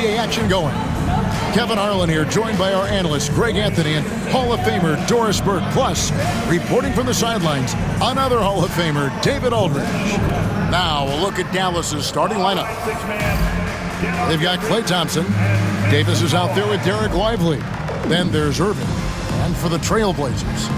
NBA action going. Kevin Harlan here, joined by our analyst, Greg Anthony, and Hall of Famer Doris Burke. Plus, reporting from the sidelines, another Hall of Famer, David Aldridge. Now, a look at Dallas's starting lineup. They've got Klay Thompson. Davis is out there with Derek Lively. Then there's Irving. And for the Trailblazers,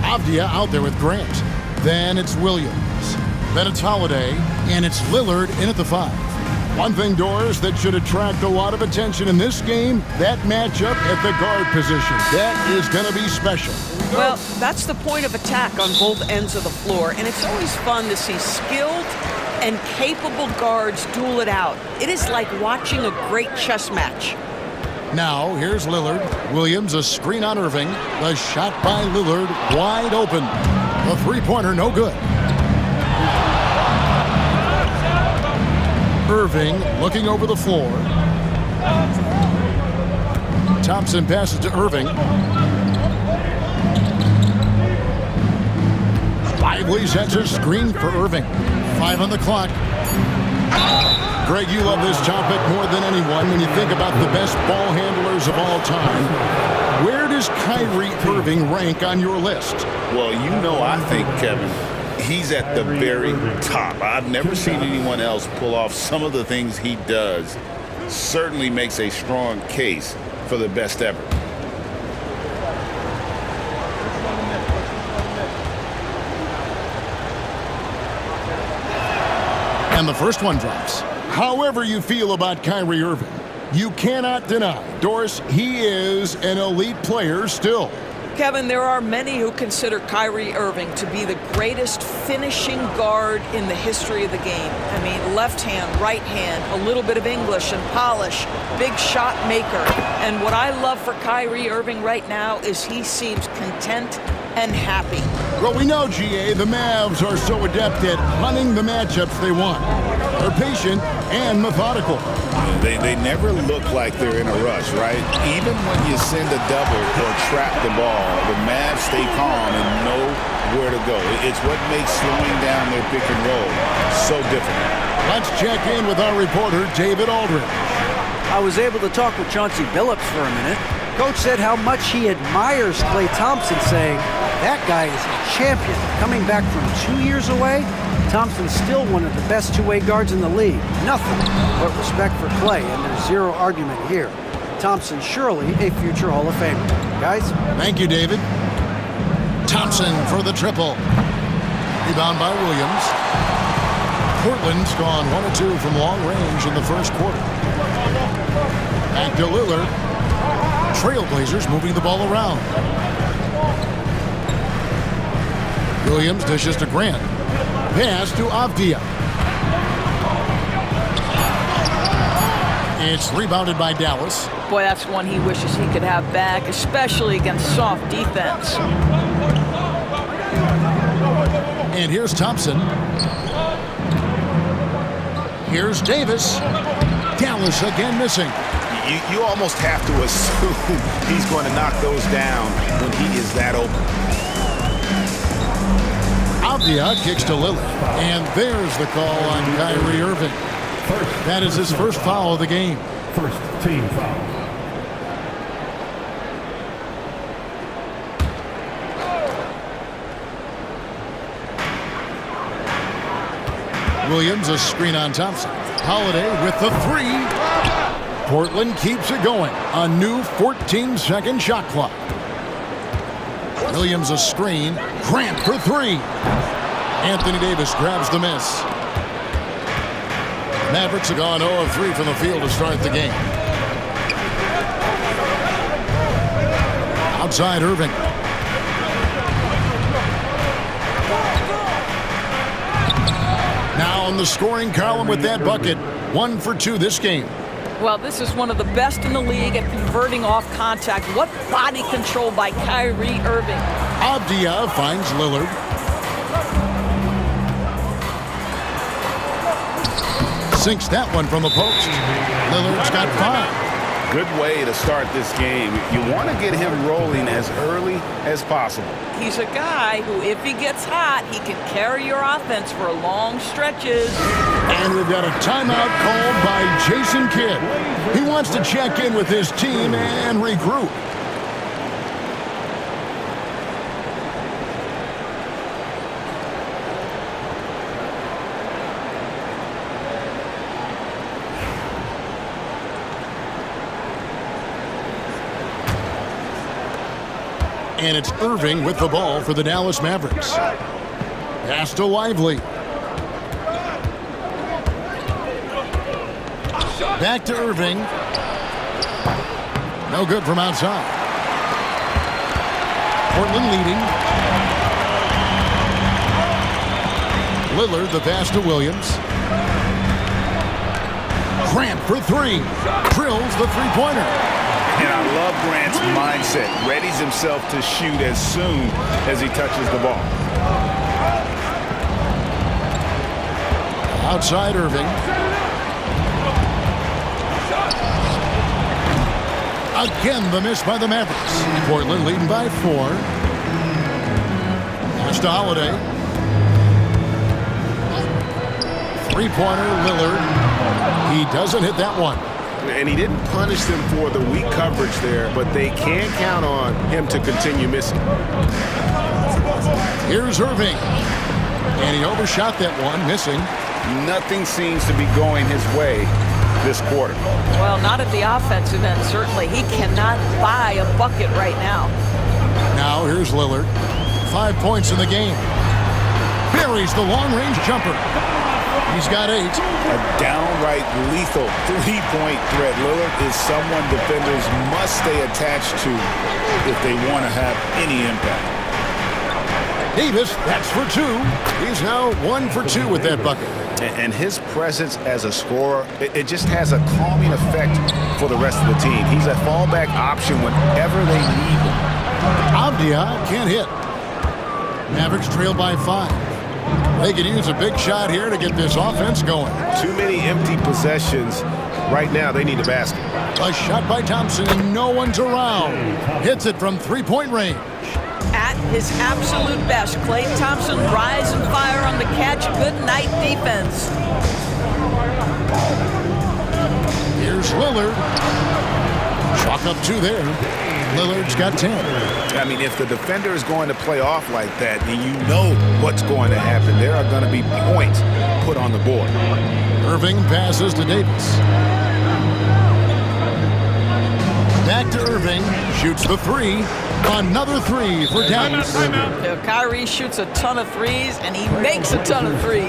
Avdia out there with Grant. Then it's Williams. Then it's Holiday. And it's Lillard in at the 5. One thing, Doris, that should attract a lot of attention in this game, that matchup at the guard position. That is going to be special. Well, that's the point of attack on both ends of the floor, and it's always fun to see skilled and capable guards duel it out. It is like watching a great chess match. Now, here's Lillard. Williams, a screen on Irving. The shot by Lillard, wide open. The three-pointer, no good. Irving looking over the floor. Thompson passes to Irving. Lively sets a screen for Irving. 5 on the clock. Greg, you love this topic more than anyone when you think about the best ball handlers of all time. Where does Kyrie Irving rank on your list? Well, you know, I think, Kevin, he's at the very top. I've never seen anyone else pull off some of the things he does. Certainly makes a strong case for the best ever. And the first one drops. However you feel about Kyrie Irving, you cannot deny, Doris, he is an elite player still. Kevin, there are many who consider Kyrie Irving to be the greatest finishing guard in the history of the game. I mean, left hand, right hand, a little bit of English and polish, big shot maker. And what I love for Kyrie Irving right now is he seems content and happy. Well, we know, GA, the Mavs are so adept at hunting the matchups they want. They're patient and methodical. They never look like they're in a rush, right? Even when you send a double or trap the ball, the Mavs stay calm and know where to go. It's what makes slowing down their pick and roll so difficult. Let's check in with our reporter, David Aldridge. I was able to talk with Chauncey Billups for a minute. Coach said how much he admires Klay Thompson, saying, that guy is a champion. Coming back from 2 years away, Thompson's still one of the best two-way guards in the league. Nothing but respect for Klay, and there's zero argument here. Thompson surely a future Hall of Famer. Guys? Thank you, David. Thompson for the triple. Rebound by Williams. Portland's gone 1 of 2 from long range in the first quarter. Back to Lillard. Trailblazers moving the ball around. Williams dishes to Grant. Pass to Avdia. It's rebounded by Dallas. Boy, that's one he wishes he could have back, especially against soft defense. And here's Thompson. Here's Davis. Dallas again missing. You almost have to assume he's going to knock those down when he is that open. Avdia kicks to Lillard. And there's the call on Kyrie Irving. That is his first foul of the game. First team foul. Williams, a screen on Thompson. Holiday with the 3. Portland keeps it going. A new 14-second shot clock. Williams, a screen. Grant for 3. Anthony Davis grabs the miss. Mavericks have gone 0 of 3 from the field to start the game. Outside Irving. Now on the scoring column with that bucket. 1 for 2 this game. Well, this is one of the best in the league at converting off contact. What body control by Kyrie Irving. Avdia finds Lillard. Sinks that one from the post. Lillard's got 5. Good way to start this game. You want to get him rolling as early as possible. He's a guy who, if he gets hot, he can carry your offense for long stretches. And we've got a timeout called by Jason Kidd. He wants to check in with his team and regroup. And it's Irving with the ball for the Dallas Mavericks. Pass to Lively. Back to Irving. No good from outside. Portland leading. Lillard, the pass to Williams. Grant for three. Drills the three-pointer. And I love Grant's mindset. Readies himself to shoot as soon as he touches the ball. Outside Irving. Again, the miss by the Mavericks. Portland leading by 4. Pass to Holiday. Three-pointer, Lillard. He doesn't hit that one. And he didn't punish them for the weak coverage there, but they can count on him to continue missing. Here's Irving. And he overshot that one, missing. Nothing seems to be going his way this quarter. Well, not at the offensive end, certainly. He cannot buy a bucket right now. Now here's Lillard. 5 points in the game. Buries the long-range jumper. He's got 8. A downright lethal three-point threat. Lillard is someone defenders must stay attached to if they want to have any impact. Davis, that's for 2. He's now 1 for 2 with that bucket. And his presence as a scorer, it just has a calming effect for the rest of the team. He's a fallback option whenever they need him. Avdia can't hit. Mavericks trail by 5. They could use a big shot here to get this offense going. Too many empty possessions. Right now, they need a basket. A shot by Thompson, and no one's around. Hits it from three-point range. At his absolute best, Klay Thompson rise and fire on the catch. Good night defense. Here's Lillard. Chalk up 2 there. Lillard's got 10. I mean, if the defender is going to play off like that, then you know what's going to happen. There are going to be points put on the board. Irving passes to Davis. Back to Irving. Shoots the 3. Another 3 for Dallas. Kyrie shoots a ton of threes, and he makes a ton of threes.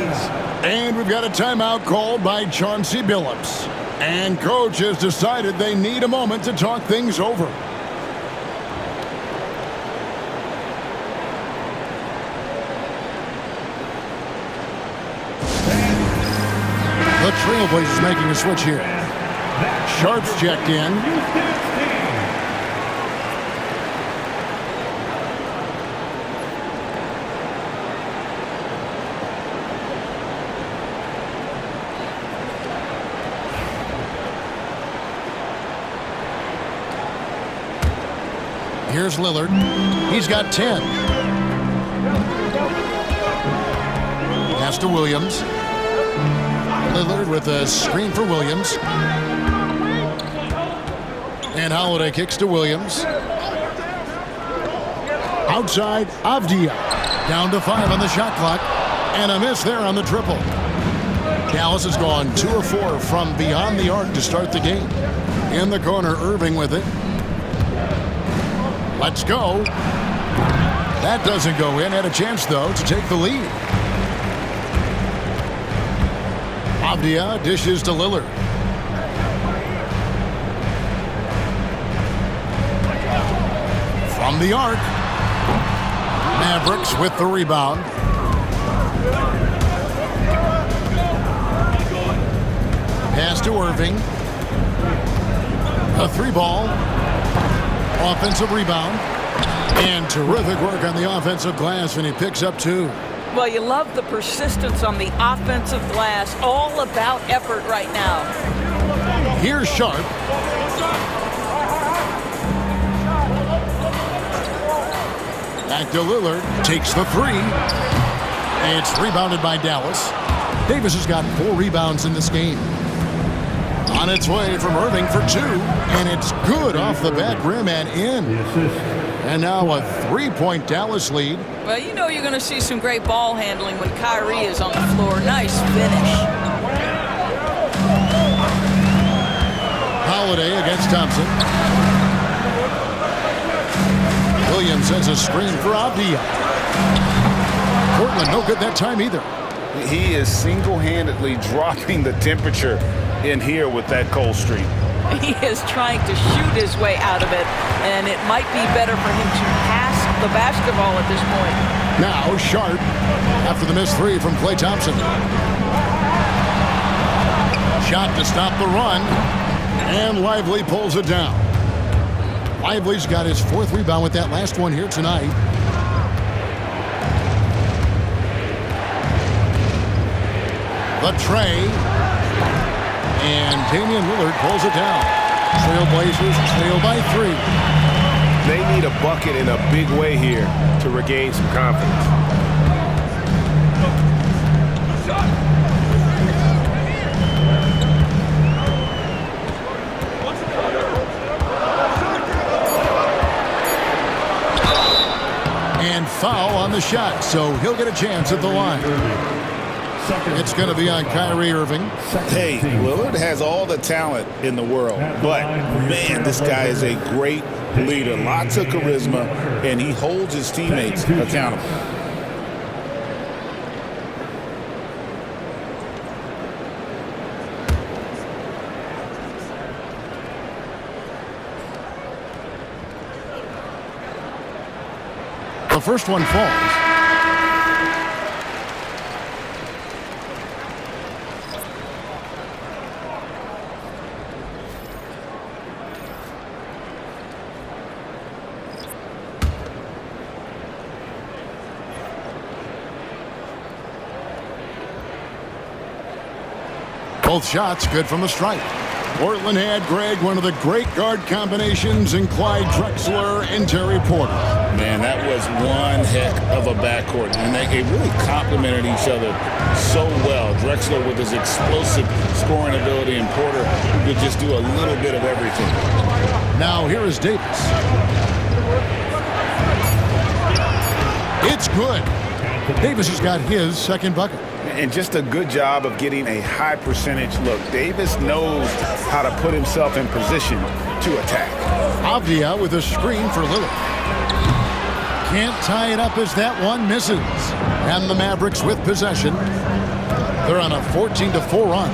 And we've got a timeout called by Chauncey Billups. And coach has decided they need a moment to talk things over. The Trailblazers making a switch here. Sharp's checked in. Here's Lillard. He's got 10. Pass to Williams. Lillard with a screen for Williams. And Holiday kicks to Williams. Outside, Avdia. Down to 5 on the shot clock. And a miss there on the triple. Dallas has gone 2 of 4 from beyond the arc to start the game. In the corner, Irving with it. Let's go. That doesn't go in. Had a chance, though, to take the lead. Avdia dishes to Lillard. From the arc. Mavericks with the rebound. Pass to Irving. A 3-ball. Offensive rebound. And terrific work on the offensive glass, and he picks up 2. Well, you love the persistence on the offensive glass. All about effort right now. Here's Sharp. Back to Lillard. Takes the 3. It's rebounded by Dallas. Davis has got 4 rebounds in this game. On its way from Irving for 2, and it's good off the back rim and in. And now a 3-point Dallas lead. Well, you know you're going to see some great ball handling when Kyrie is on the floor. Nice finish. Holiday against Thompson. Williams sends a screen for Avdia. Portland no good that time either. He is single-handedly dropping the temperature in here with that cold streak. He is trying to shoot his way out of it, and it might be better for him to pass the basketball at this point. Now Sharp after the missed 3 from Klay Thompson. Shot to stop the run, and Lively pulls it down. Lively's got his 4th rebound with that last one here tonight. The tray, and Damian Lillard pulls it down. Trailblazers trail by 3. They need a bucket in a big way here to regain some confidence. And foul on the shot, so he'll get a chance at the line. It's going to be on Kyrie Irving. Hey, Lillard has all the talent in the world, but, man, this guy is a great leader. Lots of charisma, and he holds his teammates accountable. The first one falls. Both shots good from the stripe. Portland had, Greg, one of the great guard combinations in Clyde Drexler and Terry Porter. Man, that was one heck of a backcourt, and they really complemented each other so well. Drexler with his explosive scoring ability, and Porter who could just do a little bit of everything. Now here is Davis. It's good. Davis has got his 2nd bucket. And just a good job of getting a high percentage look. Davis knows how to put himself in position to attack. Avdia with a screen for Lillard. Can't tie it up as that one misses. And the Mavericks with possession. They're on a 14-4 run.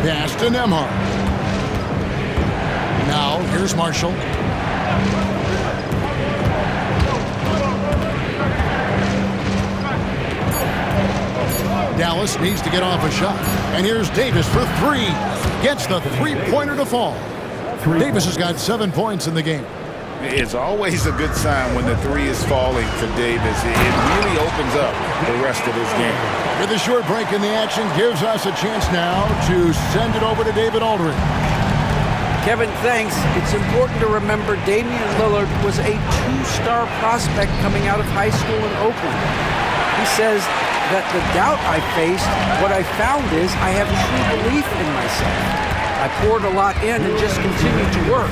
Pass to Nembhard. Now here's Marshall. Dallas needs to get off a shot. And here's Davis for 3. Gets the 3-pointer to fall. Davis has got 7 points in the game. It's always a good sign when the 3 is falling for Davis. It really opens up the rest of his game. With a short break in the action gives us a chance now to send it over to David Aldridge. Kevin, thanks. It's important to remember Damian Lillard was a 2-star prospect coming out of high school in Oakland. He says that the doubt I faced, what I found is I have true belief in myself. I poured a lot in and just continued to work.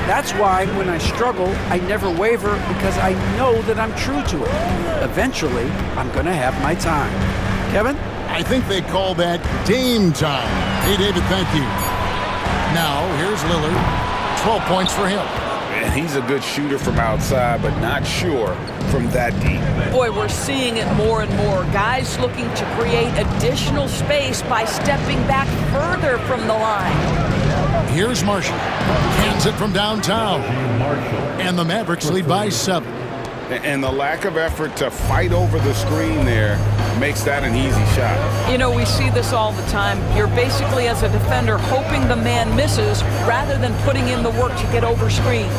That's why when I struggle, I never waver because I know that I'm true to it. Eventually, I'm going to have my time. Kevin? I think they call that Dame time. Hey, David, thank you. Now, here's Lillard. 12 points for him. And he's a good shooter from outside, but not sure from that deep. Boy, we're seeing it more and more. Guys looking to create additional space by stepping back further from the line. Here's Marshall. Cans it from downtown. And the Mavericks lead by 7. And the lack of effort to fight over the screen there makes that an easy shot. You know, we see this all the time. You're basically, as a defender, hoping the man misses rather than putting in the work to get over screens.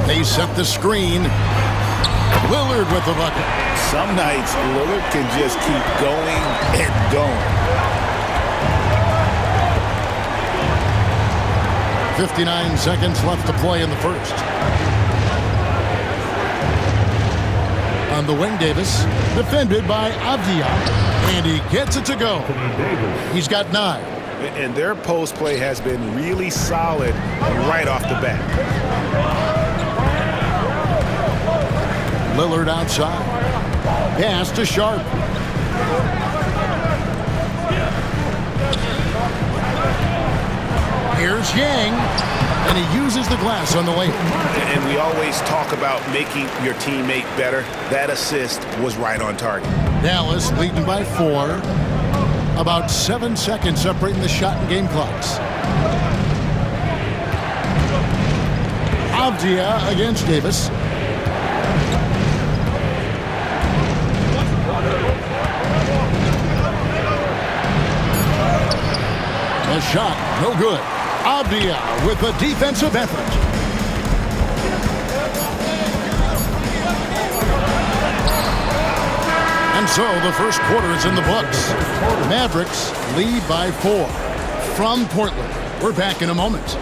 They set the screen. Lillard with the bucket. Some nights, Lillard can just keep going and going. 59 seconds left to play in the first. On the wing, Davis, defended by Avdia, and he gets it to go. He's got 9. And their post play has been really solid right off the bat. Lillard outside. Pass to Sharp. Here's Yang, and he uses the glass on the way. And we always talk about making your teammate better. That assist was right on target. Dallas leading by 4. About 7 seconds separating the shot and game clocks. Avdia against Davis. The shot, no good. Avdia with the defensive effort. And so the first quarter is in the books. Mavericks lead by 4 from Portland. We're back in a moment.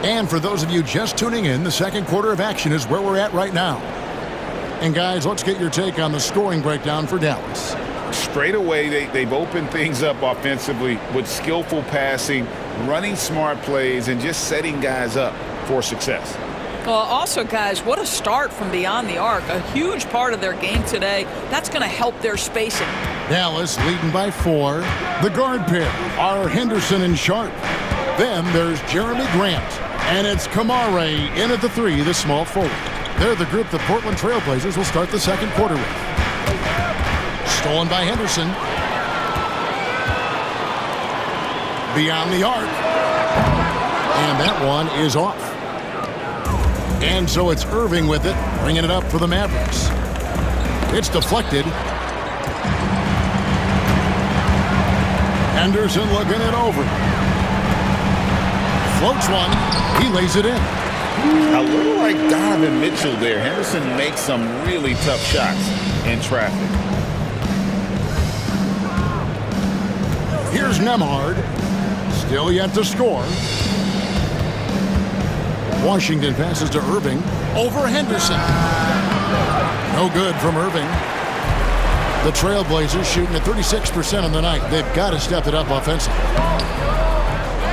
And for those of you just tuning in, the second quarter of action is where we're at right now. And guys, let's get your take on the scoring breakdown for Dallas. Straight away, they've opened things up offensively with skillful passing, running smart plays, and just setting guys up for success. Well, also, guys, what a start from beyond the arc. A huge part of their game today. That's going to help their spacing. Dallas leading by 4. The guard pair are Henderson and Sharp. Then there's Jeremy Grant. And it's Kamare in at the 3, the small forward. They're the group the Portland Trail Blazers will start the second quarter with. Stolen by Henderson. Beyond the arc. And that one is off. And so it's Irving with it, bringing it up for the Mavericks. It's deflected. Henderson looking it over. Floats one. He lays it in. A little like Donovan Mitchell there. Hansen makes some really tough shots in traffic. Here's Nemhard. Still yet to score. Washington passes to Irving. Over Henderson. No good from Irving. The Trailblazers shooting at 36% on the night. They've got to step it up offensively.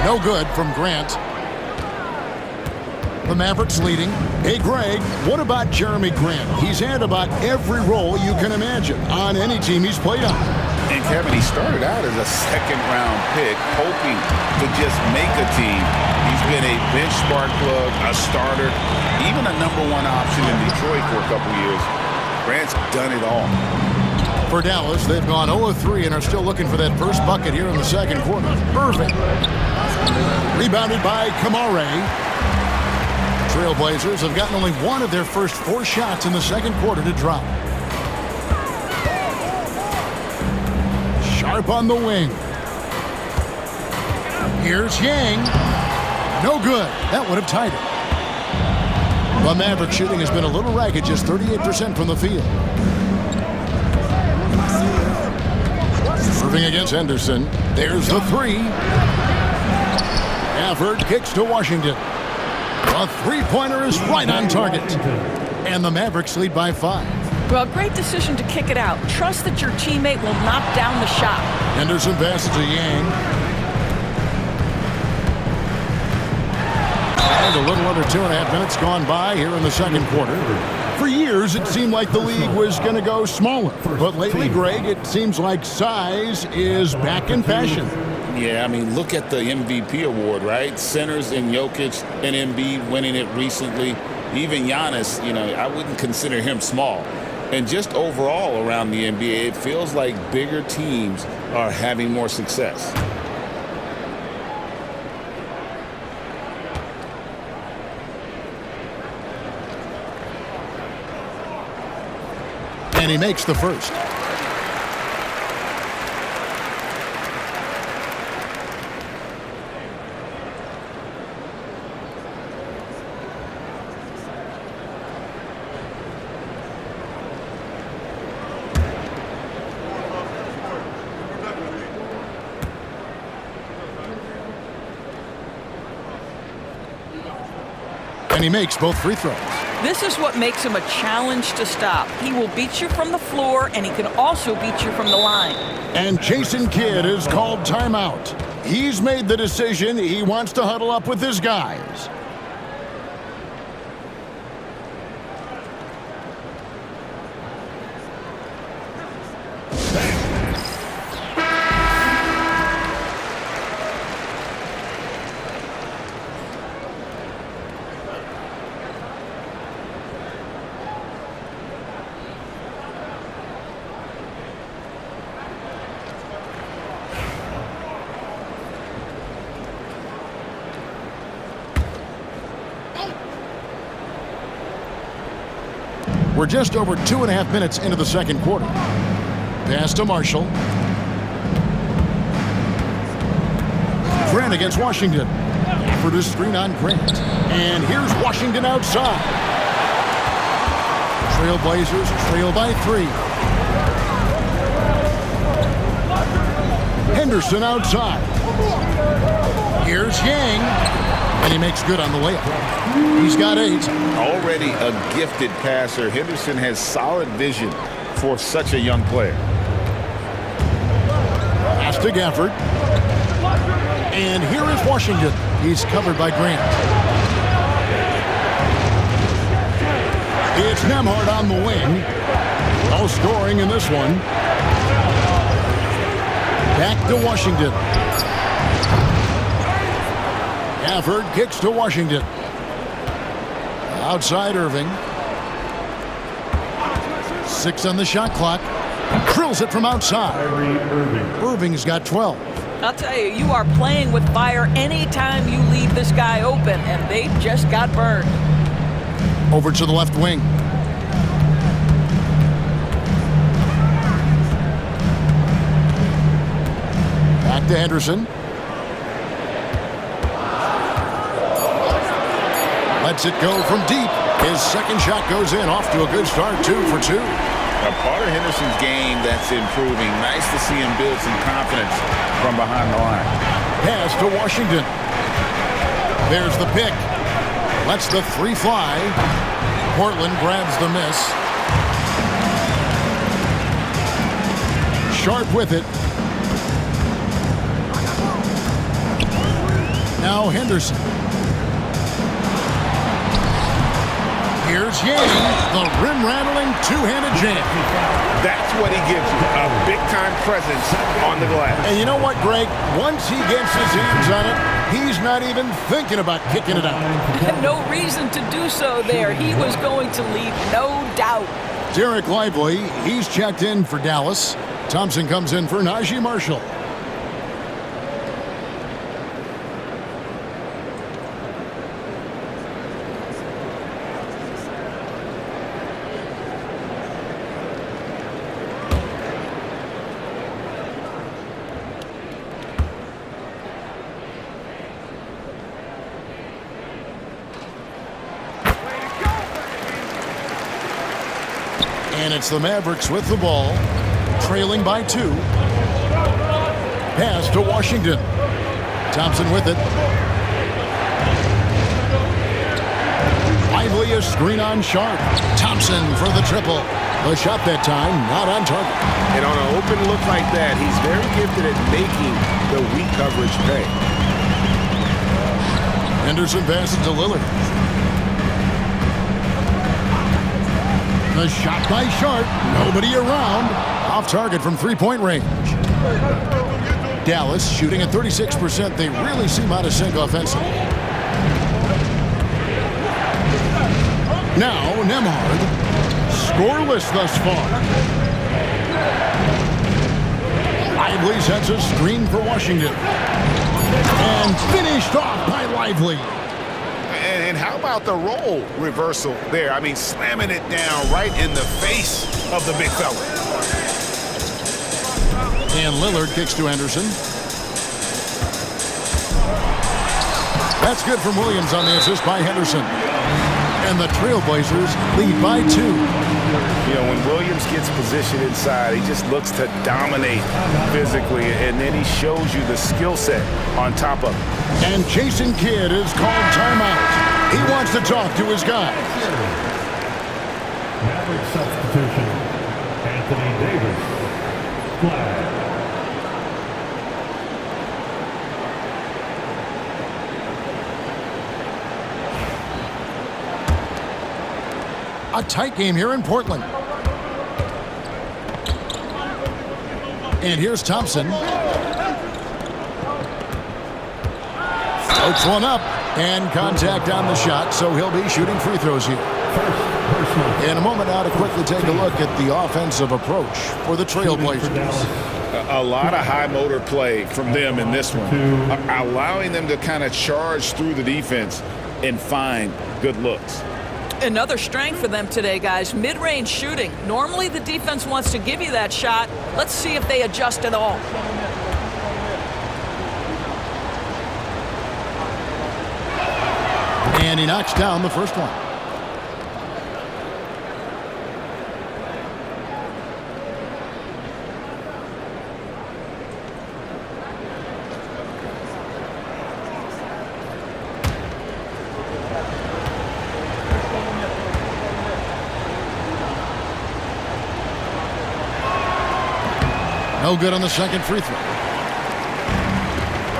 No good from Grant. The Mavericks leading. Hey, Greg, what about Jeremy Grant? He's had about every role you can imagine on any team he's played on. And Kevin, he started out as a second-round pick, hoping to just make a team. He's been a bench spark plug, a starter, even a #1 option in Detroit for a couple years. Grant's done it all. For Dallas, they've gone 0-3 and are still looking for that first bucket here in the second quarter. Irving. Rebounded by Kamare. Trailblazers have gotten only one of their first 4 shots in the second quarter to drop. Sharp on the wing. Here's Yang. No good. That would have tied it. The Maverick shooting has been a little ragged, just 38% from the field. Serving against Henderson. There's the 3. Gafford kicks to Washington. A 3-pointer is right on target. And the Mavericks lead by 5. Well, great decision to kick it out. Trust that your teammate will knock down the shot. Henderson passes to Yang. And a little under 2.5 minutes gone by here in the second quarter. For years, it seemed like the league was going to go smaller. But lately, Greg, it seems like size is back in fashion. Yeah, I mean, look at the MVP award, right? Centers and Jokic and Embiid winning it recently. Even Giannis, I wouldn't consider him small. And just overall around the NBA, it feels like bigger teams are having more success. And he makes the first. And he makes both free throws. This is what makes him a challenge to stop. He will beat you from the floor, and he can also beat you from the line. And Jason Kidd is called timeout. He's made the decision. He wants to huddle up with his guys. We're just over 2.5 minutes into the second quarter. Pass to Marshall. Grant against Washington. For the screen on Grant. And here's Washington outside. Trailblazers trail by 3. Henderson outside. Here's Yang. And he makes good on the layup. He's got 8. Already a gifted passer, Henderson has solid vision for such a young player. Pass to Gafford. And here is Washington. He's covered by Grant. It's Nembhard on the wing. No scoring in this one. Back to Washington. Gafford kicks to Washington. Outside Irving. 6 on the shot clock. Drills it from outside. Irving's got 12. I'll tell you, you are playing with fire anytime you leave this guy open, and they just got burned. Over to the left wing. Back to Henderson. Lets it go from deep. His second shot goes in. Off to a good start. 2 for 2. A part of Henderson's game that's improving. Nice to see him build some confidence from behind the line. Pass to Washington. There's the pick. Lets the 3 fly. Portland grabs the miss. Sharp with it. Now Henderson. Here's Yang, the rim-rattling two-handed jam. That's what he gives you, a big-time presence on the glass. And you know what, Greg? Once he gets his hands on it, he's not even thinking about kicking it out. No reason to do so there. He was going to leave, no doubt. Derek Lively, he's checked in for Dallas. Thompson comes in for Najee Marshall. And it's the Mavericks with the ball, trailing by 2. Pass to Washington. Thompson with it. Lively a screen on Sharp. Thompson for the triple. The shot that time not on target. And on an open look like that, he's very gifted at making the weak coverage pay. Henderson passes to Lillard. The shot by Sharp. Nobody around. Off target from 3-point range. Dallas shooting at 36%. They really seem out of sync offensively. Now Nembhard. Scoreless thus far. Lively sets a screen for Washington. And finished off by Lively. And how about the role reversal there? I mean, slamming it down right in the face of the big fella. And Lillard kicks to Henderson. That's good from Williams on the assist by Henderson. And the Trailblazers lead by 2. You know, when Williams gets positioned inside, he just looks to dominate physically, and then he shows you the skill set on top of it. And Jason Kidd is called timeout. He wants to talk to his guys. Maverick substitution. Anthony Davis. Flag. A tight game here in Portland. And here's Thompson. Floats one up. And contact on the shot, so he'll be shooting free throws here. In a moment now to quickly take a look at the offensive approach for the Trailblazers. A lot of high motor play from them in this one, allowing them to kind of charge through the defense and find good looks. Another strength for them today, guys, mid-range shooting. Normally the defense wants to give you that shot. Let's see if they adjust at all. And he knocks down the first one. No good on the second free throw.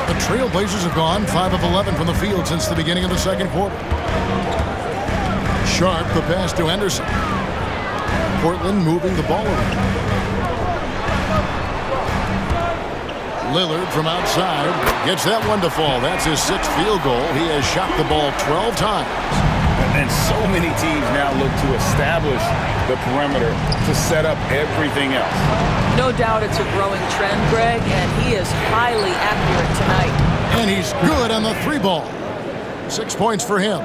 The Trailblazers have gone 5 of 11 from the field since the beginning of the second quarter. Sharp, the pass to Henderson. Portland moving the ball around. Lillard from outside gets that one to fall. That's his 6th field goal. He has shot the ball 12 times. And so many teams now look to establish the perimeter to set up everything else. No doubt it's a growing trend, Greg, and he is highly accurate tonight. And he's good on the 3 ball. 6 points for him.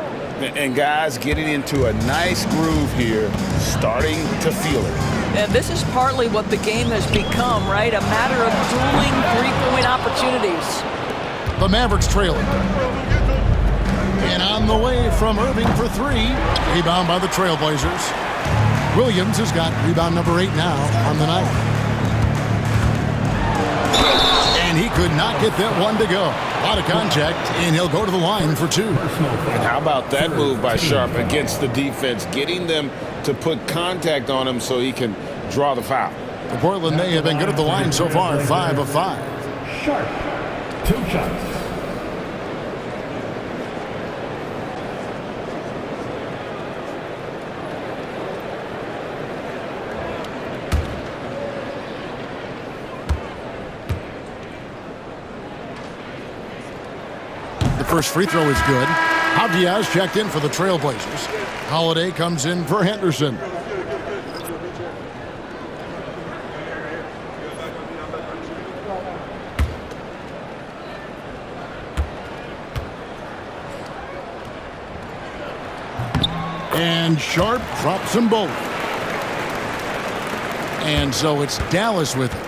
And guys getting into a nice groove here, starting to feel it. And this is partly what the game has become, right? A matter of dueling three-point opportunities. The Mavericks trailing. And on the way from Irving for 3. Rebound by the Trailblazers. Williams has got rebound number 8 now on the night. And he could not get that one to go. A lot of contact, and he'll go to the line for 2. And how about that move by Sharp against the defense, getting them to put contact on him so he can draw the foul. For Portland, they have been good at the line so far, 5 of 5. Sharp. 2 shots. First free throw is good. Diaz checked in for the Trailblazers. Holiday comes in for Henderson. And Sharp drops them both. And so it's Dallas with it.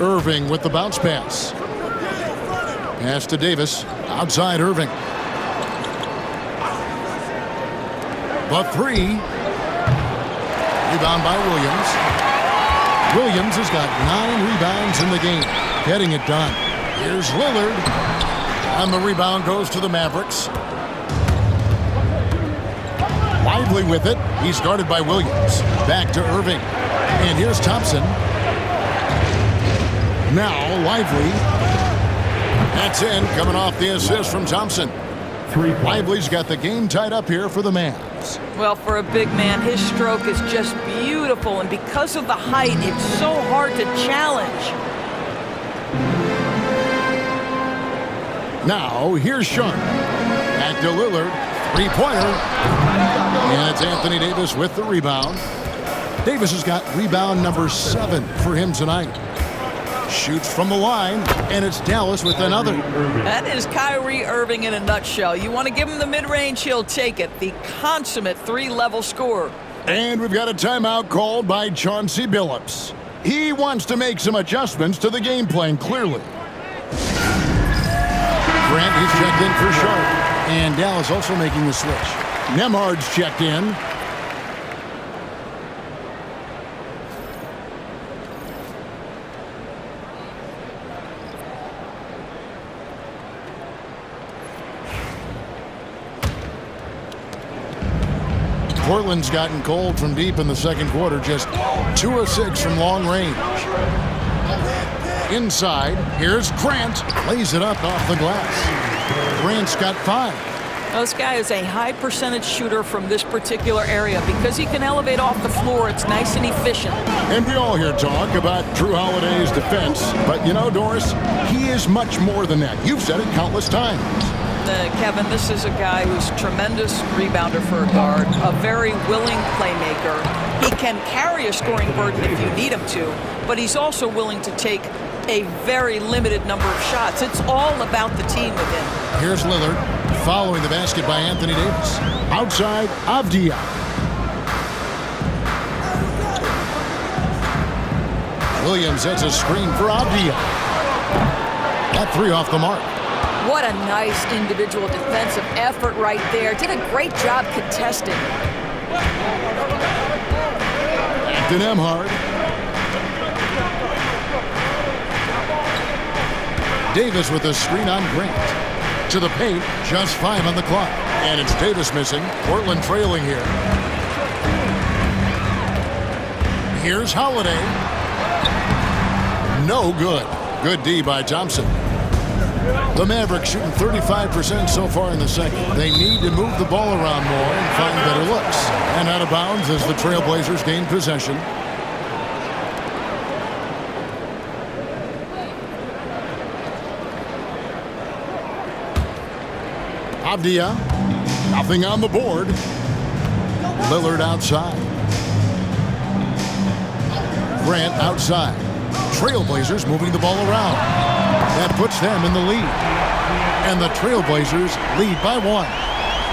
Irving with the bounce pass. Pass to Davis. Outside Irving. The 3. Rebound by Williams. Williams has got 9 rebounds in the game. Getting it done. Here's Lillard. And the rebound goes to the Mavericks. Lively with it. He's guarded by Williams. Back to Irving. And here's Thompson. Now Lively. That's in, coming off the assist from Thompson. Lively's got the game tied up here for the Mavs. Well, for a big man, his stroke is just beautiful, and because of the height, it's so hard to challenge. Now, here's Sharp. Back to Lillard. 3-pointer. And it's Anthony Davis with the rebound. Davis has got rebound number 7 for him tonight. Shoots from the line, and it's Dallas with another. That is Kyrie Irving in a nutshell. You want to give him the mid-range, he'll take it. The consummate 3-level scorer. And we've got a timeout called by Chauncey Billups. He wants to make some adjustments to the game plan, clearly. Grant, he's checked in for Sharp. And Dallas also making the switch. Nemhard's checked in. Portland's gotten cold from deep in the second quarter, just 2 of 6 from long range. Inside, here's Grant. Lays it up off the glass. Grant's got 5. This guy is a high percentage shooter from this particular area because he can elevate off the floor. It's nice and efficient. And we all hear talk about Drew Holiday's defense, but you know, Doris, he is much more than that. You've said it countless times. Kevin, this is a guy who's a tremendous rebounder for a guard, a very willing playmaker. He can carry a scoring burden if you need him to, but he's also willing to take a very limited number of shots. It's all about the team with him. Here's Lillard, following the basket by Anthony Davis. Outside, Avdia. Williams sets a screen for Avdia. That 3 off the mark. What a nice individual defensive effort right there. Did a great job contesting. Acton Emhard. Davis with a screen on Grant. To the paint, just 5 on the clock. And it's Davis missing. Portland trailing here. Here's Holiday. No good. Good D by Thompson. The Mavericks shooting 35% so far in the second. They need to move the ball around more and find better looks. And out of bounds as the Trailblazers gain possession. Avdia, nothing on the board. Lillard outside. Grant outside. Trailblazers moving the ball around. That puts them in the lead. And the Trailblazers lead by 1.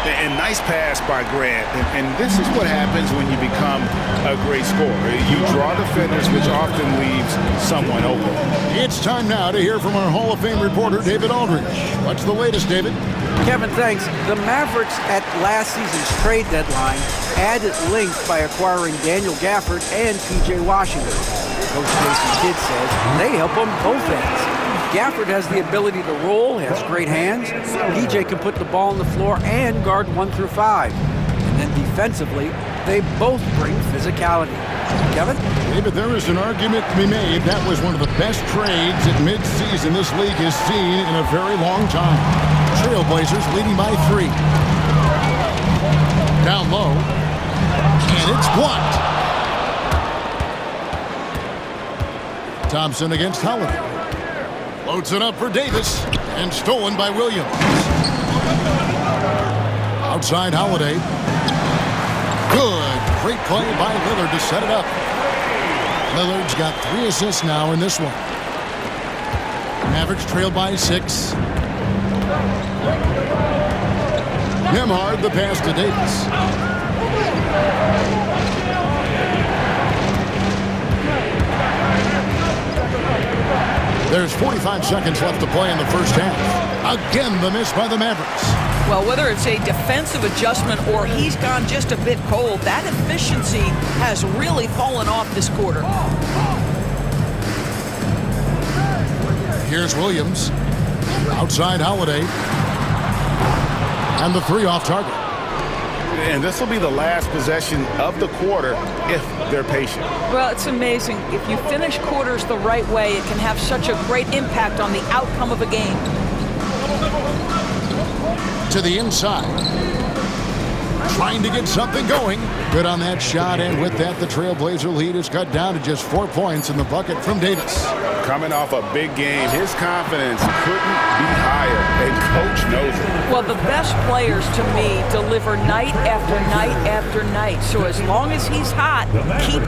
And nice pass by Grant. And this is what happens when you become a great scorer. You draw defenders, which often leaves someone open. It's time now to hear from our Hall of Fame reporter, David Aldridge. What's the latest, David? Kevin, thanks. The Mavericks at last season's trade deadline added length by acquiring Daniel Gafford and P.J. Washington. Coach Jason Kidd says they help on both ends. Gafford has the ability to roll, has great hands. P.J. can put the ball on the floor and guard 1 through 5. And then defensively, they both bring physicality. Kevin? David, there is an argument to be made. That was one of the best trades at midseason this league has seen in a very long time. Trailblazers leading by 3. Down low. And it's blocked. Thompson against Holiday. Loads it up for Davis. And stolen by Williams. Outside Holiday. Good. Great play by Lillard to set it up. Lillard's got 3 assists now in this one. Mavericks trail by 6. Emhard the pass to Davis. There's 45 seconds left to play in the first half. Again, the miss by the Mavericks. Well, whether it's a defensive adjustment or he's gone just a bit cold, that efficiency has really fallen off this quarter. Here's Williams. Outside Holiday. And the 3 off target. And this will be the last possession of the quarter if they're patient. Well, it's amazing. If you finish quarters the right way, it can have such a great impact on the outcome of a game. To the inside. Trying to get something going. Good on that shot, and with that, the Trailblazer lead is cut down to just 4 points in the bucket from Davis. Coming off a big game, his confidence couldn't be higher, and Coach knows it. Well, the best players, to me, deliver night after night after night. So as long as he's hot, keep